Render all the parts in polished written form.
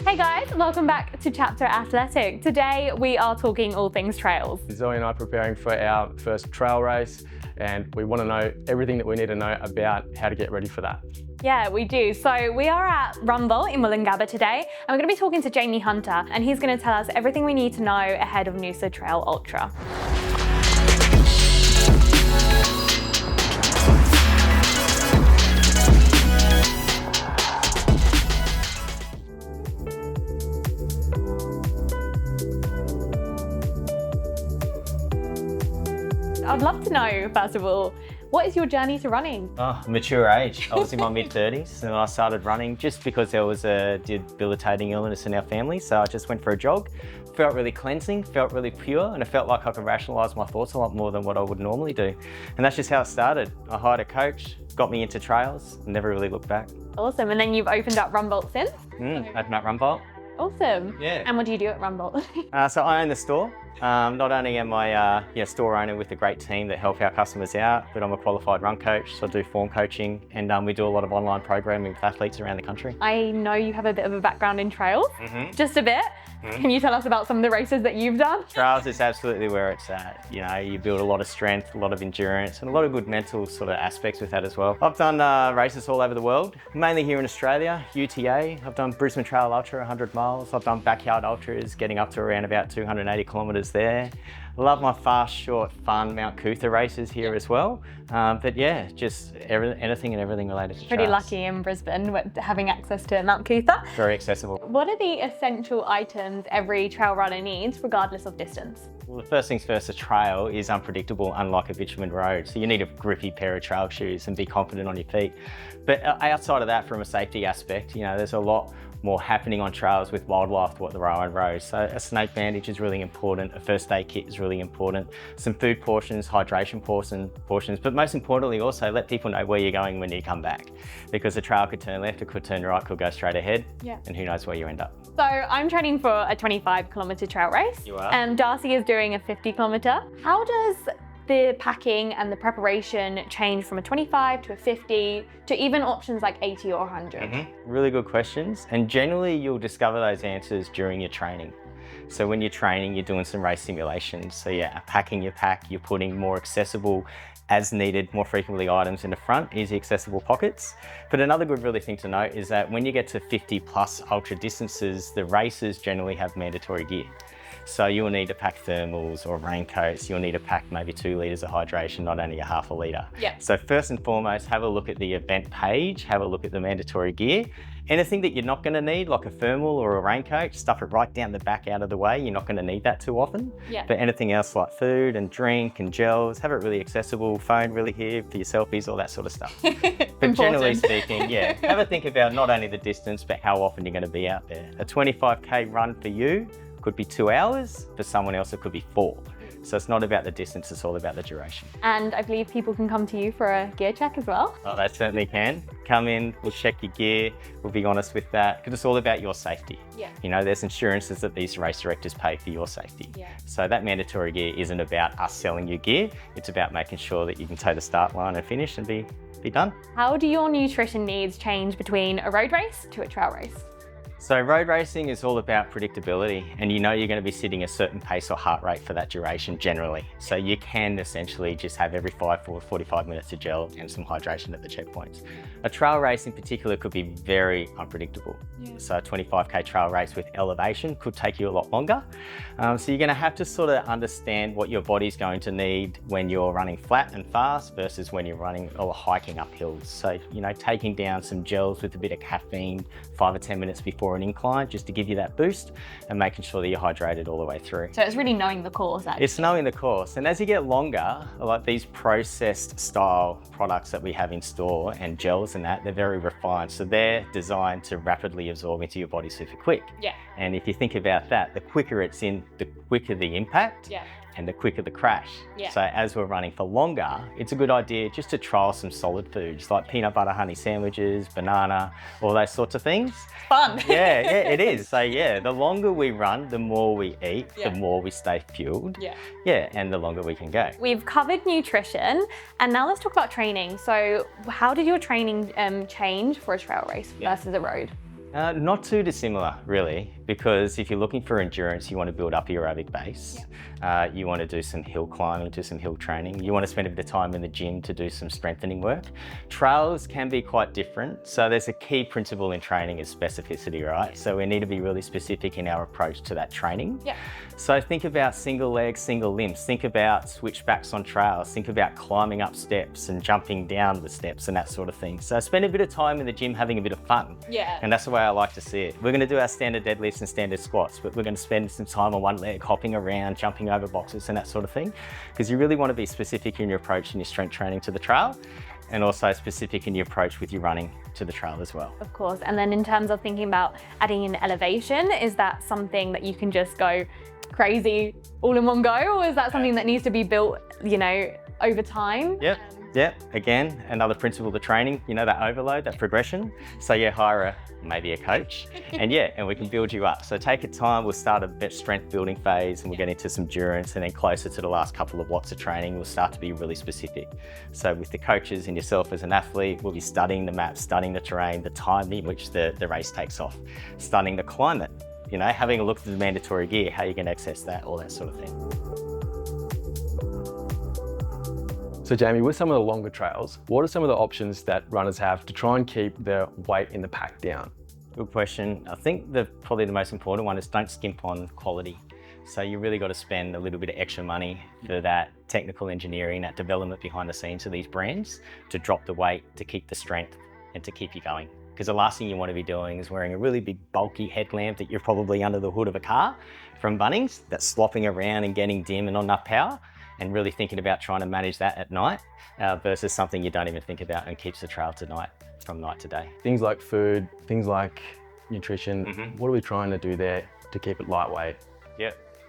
Hey guys, welcome back to Chapter Athletic. Today we are talking all things trails. Zoe and I are preparing for our first trail race, and we want to know everything that we need to know about how to get ready for that. Yeah, we do. So we are at Rumble in Wollongabba today, and we're going to be talking to Jamie Hunter, and he's going to tell us everything we need to know ahead of Noosa Trail Ultra. I'd love to know, first of all, what is your journey to running? Mature age. I was in my mid-30s and I started running just because there was a debilitating illness in our family. So I just went for a jog, felt really cleansing, felt really pure, and it felt like I could rationalise my thoughts a lot more than what I would normally do. And that's just how it started. I hired a coach, got me into trails, and never really looked back. Awesome. And then you've opened up Rumbolt since? Opened up Rumbolt. Awesome. Yeah. And what do you do at Rumbolt? So I own the store. Not only am I store owner with a great team that help our customers out, but I'm a qualified run coach, so I do form coaching, and we do a lot of online programming with athletes around the country. I know you have a bit of a background in trails, just a bit. Can you tell us about some of the races that you've done? Trails is absolutely where it's at. You know, you build a lot of strength, a lot of endurance, and a lot of good mental sort of aspects with that as well. I've done races all over the world, mainly here in Australia, UTA. I've done Brisbane Trail Ultra, 100 miles. I've done backyard ultras, getting up to around about 280 kilometres there. I love my fast, short, fun Mount Cootha races here as well. But yeah, just anything and everything related to Pretty trails. lucky in Brisbane with having access to Mount Cootha. Very accessible. What are the essential items every trail runner needs, regardless of distance? Well, the first things first, a trail is unpredictable, unlike a bitumen road. So you need a grippy pair of trail shoes and be confident on your feet. But outside of that, from a safety aspect, you know, there's a lot more happening on trails with wildlife what there are on roads. So a snake bandage is really important, a first aid kit is really important, some food portions, hydration portions, but most importantly also let people know where you're going when you come back. Because the trail could turn left, it could turn right, could go straight ahead, and who knows where you end up. So I'm training for a 25-kilometre trail race. You are? And Darcy is doing a 50-kilometre. How does the packing and the preparation change from a 25 to a 50 to even options like 80 or 100? Really good questions, and generally you'll discover those answers during your training. So when you're training, you're doing some race simulations. So yeah, packing your pack, you're putting more accessible, as needed, more frequently items in the front, easy accessible pockets. But another good really thing to note is that when you get to 50 plus ultra distances, the races generally have mandatory gear. So you'll need to pack thermals or raincoats. You'll need to pack maybe 2 litres of hydration, not only a half a litre. Yeah. So first and foremost, have a look at the event page, have a look at the mandatory gear. Anything that you're not going to need, like a thermal or a raincoat, stuff it right down the back out of the way. You're not going to need that too often. Yeah. But anything else like food and drink and gels, have it really accessible, phone really here for your selfies, all that sort of stuff. But generally speaking, yeah, have a think about not only the distance, but how often you're going to be out there. A 25K run for you could be 2 hours, for someone else it could be 4. So it's not about the distance, it's all about the duration. And I believe people can come to you for a gear check as well. Oh, they certainly can. Come in, we'll check your gear, we'll be honest with that, because it's all about your safety. Yeah. You know, there's insurances that these race directors pay for your safety. Yeah. So that mandatory gear isn't about us selling you gear, it's about making sure that you can take the start line and finish and be done. How do your nutrition needs change between a road race to a trail race? So road racing is all about predictability, and you know you're going to be sitting a certain pace or heart rate for that duration generally. So you can essentially just have every 45 minutes of gel and some hydration at the checkpoints. A trail race in particular could be very unpredictable. So a 25K trail race with elevation could take you a lot longer. So you're going to have to sort of understand what your body's going to need when you're running flat and fast versus when you're running or hiking up hills. So, you know, taking down some gels with a bit of caffeine 5 or 10 minutes before an incline just to give you that boost and making sure that you're hydrated all the way through. So it's really knowing the course, actually. It's knowing the course. And as you get longer, like these processed style products that we have in store and gels and that, they're very refined. So they're designed to rapidly absorb into your body super quick. Yeah. And if you think about that, the quicker it's in, the quicker the impact. Yeah. And the quicker the crash. Yeah. So as we're running for longer, it's a good idea just to trial some solid foods like peanut butter honey sandwiches, banana, all those sorts of things. Fun. Yeah, it is. So yeah, the longer we run, the more we eat, Yeah. the more we stay fueled. Yeah. Yeah, and the longer we can go. We've covered nutrition, and now let's talk about training. So how did your training change for a trail race versus a road? Not too dissimilar, really, because if you're looking for endurance, you want to build up your aerobic base. You want to do some hill climbing, do some hill training. You want to spend a bit of time in the gym to do some strengthening work. Trails can be quite different. So there's a key principle in training is specificity, right? So we need to be really specific in our approach to that training. So think about single legs, single limbs. Think about switchbacks on trails. Think about climbing up steps and jumping down the steps and that sort of thing. So spend a bit of time in the gym having a bit of fun. And that's the way I like to see it. We're going to do our standard deadlifts and standard squats, but we're going to spend some time on one leg, hopping around, jumping over boxes and that sort of thing, because you really want to be specific in your approach and your strength training to the trail, and also specific in your approach with your running to the trail as well. Of course. And then in terms of thinking about adding in elevation, is that something that you can just go crazy all in one go, or is that something that needs to be built, you know, over time? Again, another principle to training, you know, that overload, that progression. So hire maybe a coach and we can build you up. So take your time, we'll start a bit strength building phase and we'll get into some endurance, and then closer to the last couple of watts of training, we'll start to be really specific. So with the coaches and yourself as an athlete, we'll be studying the map, studying the terrain, the time in which the race takes off, studying the climate, you know, having a look at the mandatory gear, how you can access that, all that sort of thing. So Jamie, with some of the longer trails, what are some of the options that runners have to try and keep their weight in the pack down? Good question. I think probably the most important one is don't skimp on quality. So you really got to spend a little bit of extra money for that technical engineering, that development behind the scenes of these brands to drop the weight, to keep the strength and to keep you going. Because the last thing you want to be doing is wearing a really big bulky headlamp that you're probably under the hood of a car from Bunnings that's slopping around and getting dim and not enough power, and really thinking about trying to manage that at night versus something you don't even think about and keeps the trail to night from night to day. Things like food, things like nutrition, what are we trying to do there to keep it lightweight?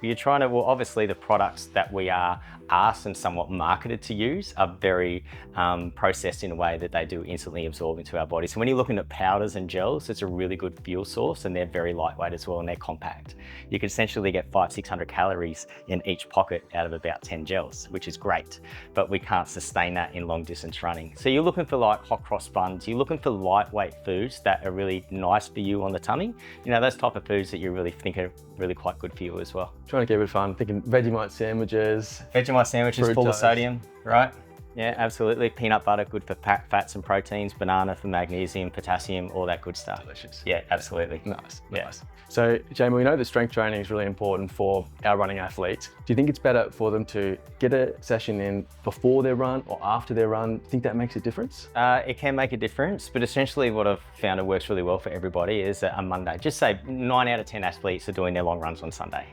You're trying to, well, obviously the products that we are asked and somewhat marketed to use are very processed in a way that they do instantly absorb into our body. So when you're looking at powders and gels, it's a really good fuel source, and they're very lightweight as well, and they're compact. You can essentially get 500-600 calories in each pocket out of about 10 gels, which is great, but we can't sustain that in long distance running. So you're looking for like hot cross buns, you're looking for lightweight foods that are really nice for you on the tummy. You know, those type of foods that you really think are really quite good for you as well. Trying to keep it fun, thinking Vegemite sandwiches. Vegemite sandwiches full of toast. sodium, right? Yeah, absolutely. Peanut butter, good for fats and proteins. Banana for magnesium, potassium, all that good stuff. Delicious. Yeah, absolutely. Nice. So Jamie, we know that strength training is really important for our running athletes. Do you think it's better for them to get a session in before their run or after their run? Think that makes a difference? It can make a difference, but essentially what I've found that works really well for everybody is a Monday. Just say 9 out of 10 athletes are doing their long runs on Sunday.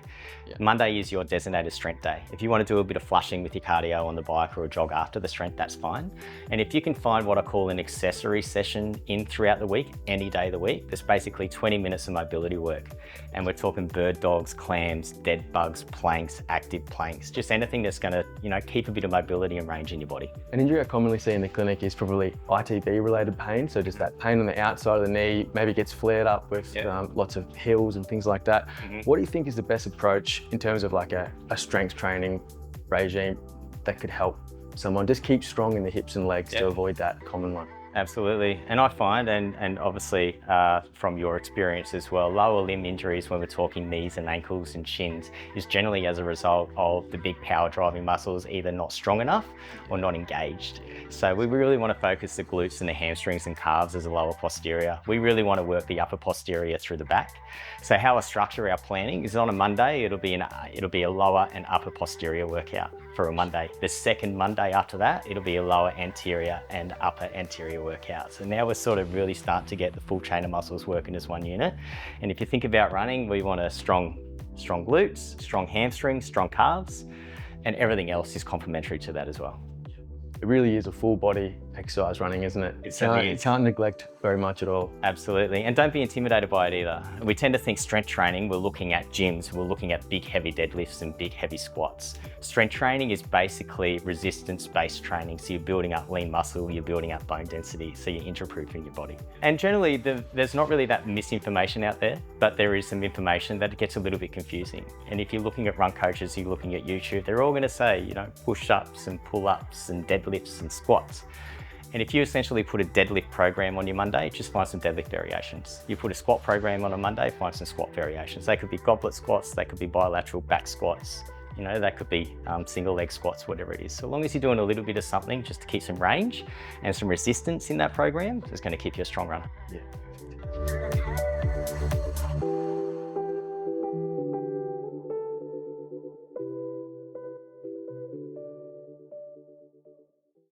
Monday is your designated strength day. If you want to do a bit of flushing with your cardio on the bike or a jog after the strength, that's fine. And if you can find what I call an accessory session in throughout the week, any day of the week, there's basically 20 minutes of mobility work. And we're talking bird dogs, clams, dead bugs, planks, active planks, just anything that's going to, you know, keep a bit of mobility and range in your body. An injury I commonly see in the clinic is probably ITB related pain. So just that pain on the outside of the knee, maybe gets flared up with lots of hills and things like that. What do you think is the best approach in terms of like a strength training regime that could help someone just keep strong in the hips and legs to avoid that common one? Absolutely. And I find, and obviously from your experience as well, lower limb injuries when we're talking knees and ankles and shins is generally as a result of the big power driving muscles either not strong enough or not engaged. So we really want to focus the glutes and the hamstrings and calves as a lower posterior. We really want to work the upper posterior through the back. So how I structure our planning is on a Monday, it'll be a lower and upper posterior workout for a Monday. The second Monday after that, it'll be a lower anterior and upper anterior workout. So now we're sort of really starting to get the full chain of muscles working as one unit. And if you think about running, we want a strong glutes, strong hamstrings, strong calves, and everything else is complementary to that as well. It really is a full body exercise running, isn't it? You can't neglect very much at all. Absolutely, and don't be intimidated by it either. We tend to think strength training, we're looking at gyms, we're looking at big heavy deadlifts and big heavy squats. Strength training is basically resistance-based training, so you're building up lean muscle, you're building up bone density, so you're improving your body. And generally, there's not really that misinformation out there, but there is some information that gets a little bit confusing. And if you're looking at run coaches, you're looking at YouTube, they're all going to say, you know, push-ups and pull-ups and deadlifts and squats. And if you essentially put a deadlift program on your Monday, just find some deadlift variations. You put a squat program on a Monday, find some squat variations. They could be goblet squats, they could be bilateral back squats, you know, that could be single leg squats, whatever it is. So long as you're doing a little bit of something just to keep some range and some resistance in that program, it's going to keep you a strong runner. Yeah.